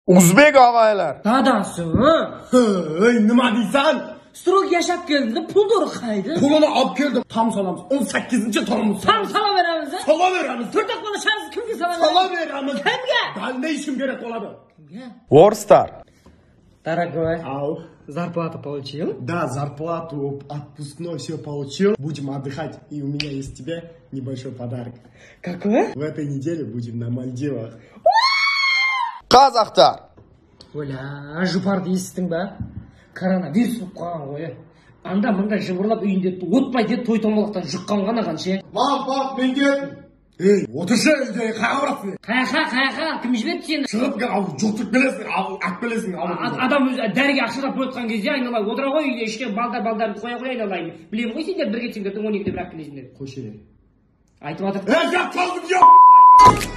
Uzbek ağaylar. Dadası. Nima deysan? Strok yaşap geldi, pul doğru kaydı. Pulunu alıp geldim. Tam salamız. 18. tonumuz. Tam sala veremiz. Sala veremiz. Tırdak konuşarız, kimge sala Sala veremiz. Kimge? Daha ne işim gerek oladı? Kimge? Warstar. Дорогой, Ау. зарплату получил? Да, зарплату, отпускной все получил. Будем отдыхать. И у меня есть тебе небольшой подарок. Какой? В этой неделе будем на Мальдивах. Kazaktar. Оля, жұпарды естің бе? Коронавирус болып қалған ғой. Анда мында жыбырлап үйінде отпай деп той томалақтан жұққан ғана қанша. Bak ben geldim. Ey oturşa evde kayavratsın. Қаяқа, кім жіберді сені? Шығып кел, ал жоқтық білесің, ал ат білесің. Адам өзі дәріге ақшалап қойытқан кезде айналай отыра ғой үйде ішке балдарды қоя айналайын. Білемін ғой сендер бірге кетсеңдер 12-де бірақ келесіңдер. Қойшы. Айтып жатыр. Я қалдым,